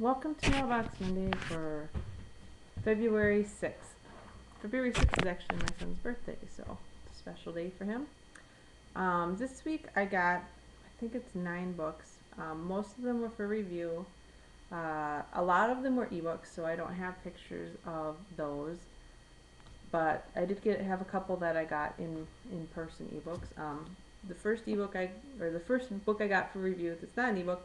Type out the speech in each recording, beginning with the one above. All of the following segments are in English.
Welcome to Mailbox Monday for February 6th. February 6th is actually my son's birthday, so it's a special day for him. This week I got, I think it's 9 books. Most of them were for review. A lot of them were ebooks, so I don't have pictures of those. But I did have a couple that I got in person ebooks. The first book I got for review that's not an ebook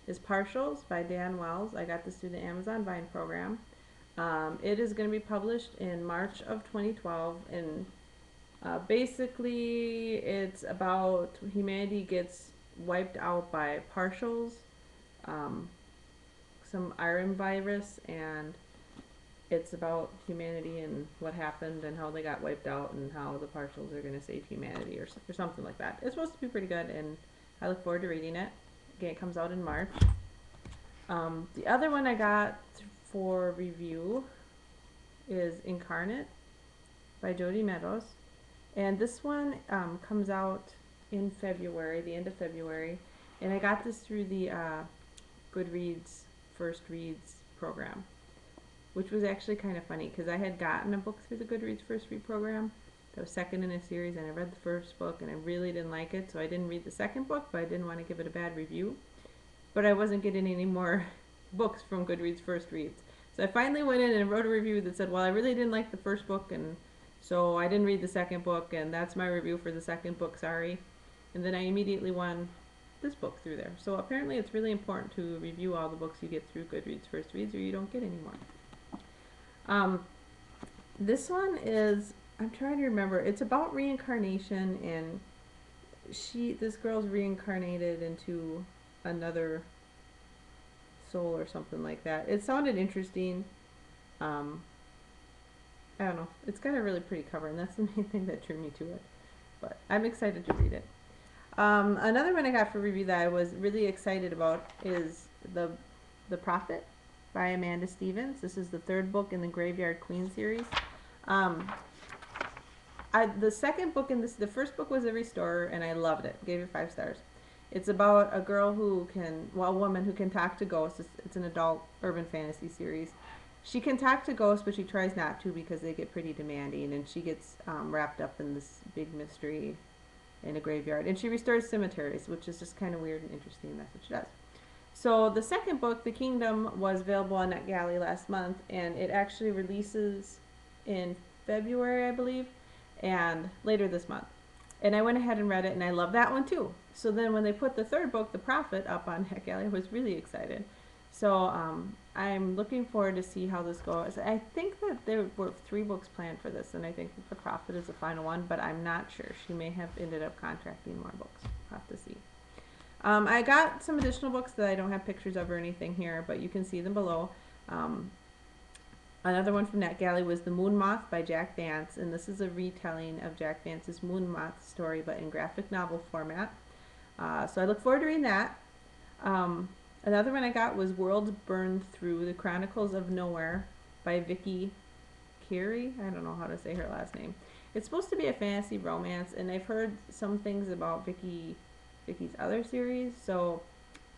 is Partials by Dan Wells. I got this through the Amazon Vine program. It is going to be published in March of 2012, and basically it's about humanity gets wiped out by partials, some iron virus, and it's about humanity and what happened and how they got wiped out and how the partials are going to save humanity or something like that. It's supposed to be pretty good, and I look forward to reading it. Again, it comes out in March. The other one I got for review is Incarnate by Jody Meadows. And this one comes out in February, the end of February. And I got this through the Goodreads First Reads program, which was actually kind of funny because I had gotten a book through the Goodreads First Read program that was second in a series, and I read the first book and I really didn't like it, so I didn't read the second book, but I didn't want to give it a bad review. But I wasn't getting any more books from Goodreads First Reads. So I finally went in and wrote a review that said, well, I really didn't like the first book, and so I didn't read the second book, and that's my review for the second book, sorry. And then I immediately won this book through there. So apparently it's really important to review all the books you get through Goodreads First Reads, or you don't get any more. This one is, I'm trying to remember, it's about reincarnation, and this girl's reincarnated into another soul or something like that. It sounded interesting. I don't know. It's got a really pretty cover, and that's the main thing that drew me to it. But I'm excited to read it. Another one I got for review that I was really excited about is The Prophet by Amanda Stevens. This is the third book in the Graveyard Queen series. The second book in the first book was A Restorer, and I loved it. Gave it 5 stars. It's about a girl a woman who can talk to ghosts. It's an adult urban fantasy series. She can talk to ghosts, but she tries not to because they get pretty demanding, and she gets wrapped up in this big mystery in a graveyard. And she restores cemeteries, which is just kind of weird and interesting. That's what she does. So the second book, The Kingdom, was available on NetGalley last month, and it actually releases in February, I believe, and later this month. And I went ahead and read it, and I love that one too. So then when they put the third book, The Prophet, up on NetGalley, I was really excited. So I'm looking forward to see how this goes. I think that there were 3 books planned for this, and I think that The Prophet is the final one, but I'm not sure. She may have ended up contracting more books. We'll have to see. I got some additional books that I don't have pictures of or anything here, but you can see them below. Another one from NetGalley was The Moon Moth by Jack Vance, and this is a retelling of Jack Vance's Moon Moth story, but in graphic novel format. So I look forward to reading that. Another one I got was Worlds Burned Through, The Chronicles of Nowhere by Vicky Carey. I don't know how to say her last name. It's supposed to be a fantasy romance, and I've heard some things about Vicky's other series, so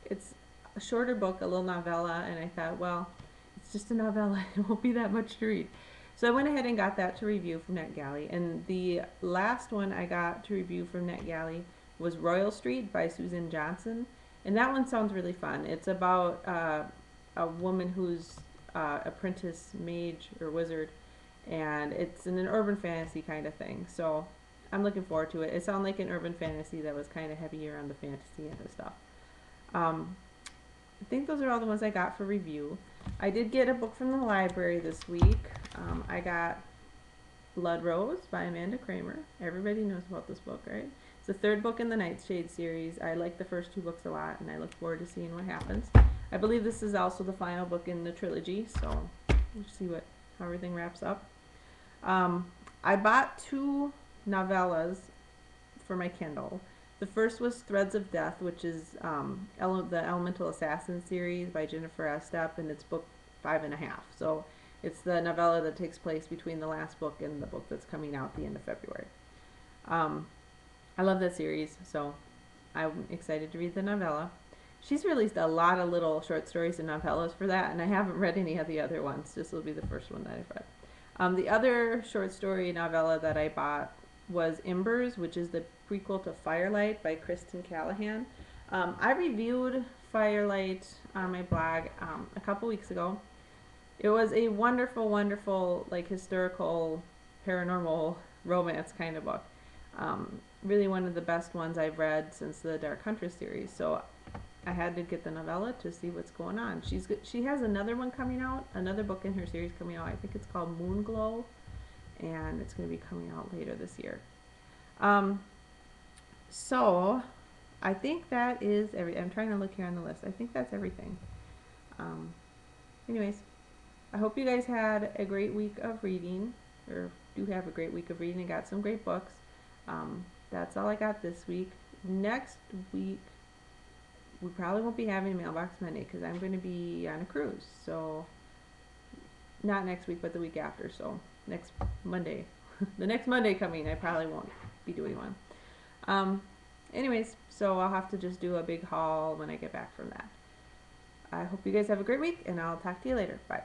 it's a shorter book, a little novella, and I thought, well, it's just a novella. It won't be that much to read. So I went ahead and got that to review from NetGalley. And the last one I got to review from NetGalley was Royal Street by Susan Johnson. And that one sounds really fun. It's about a woman who's apprentice mage or wizard, and it's in an urban fantasy kind of thing. So I'm looking forward to it. It sounded like an urban fantasy that was kind of heavier on the fantasy and the stuff. I think those are all the ones I got for review. I did get a book from the library this week. I got Blood Rose by Amanda Kramer. Everybody knows about this book, right? It's the third book in the Nightshade series. I like the first 2 books a lot, and I look forward to seeing what happens. I believe this is also the final book in the trilogy, so we'll see how everything wraps up. I bought 2 novellas for my Kindle. The first was Threads of Death, which is the Elemental Assassin series by Jennifer Estep, and it's book 5.5. So it's the novella that takes place between the last book and the book that's coming out at the end of February. I love that series, so I'm excited to read the novella. she's released a lot of little short stories and novellas for that, and I haven't read any of the other ones. This will be the first one that I've read. The other short story novella that I bought was Embers, which is the prequel to Firelight by Kristen Callahan. I reviewed Firelight on my blog a couple weeks ago. It was a wonderful, wonderful, like historical, paranormal romance kind of book. Really one of the best ones I've read since the Dark Huntress series. So I had to get the novella to see what's going on. She has another one coming out, another book in her series coming out. I think it's called Moonglow, and it's going to be coming out later this year. So I think that is I'm trying to look here on the list. I think that's everything. Anyways, I hope you guys had a great week of reading, or do have a great week of reading and got some great books. That's all I got this week. Next week, we probably won't be having Mailbox Monday because I'm going to be on a cruise. So, not next week, but the week after. So, next Monday. The next Monday coming, I probably won't be doing one. Anyways, so I'll have to just do a big haul when I get back from that. I hope you guys have a great week, and I'll talk to you later. Bye.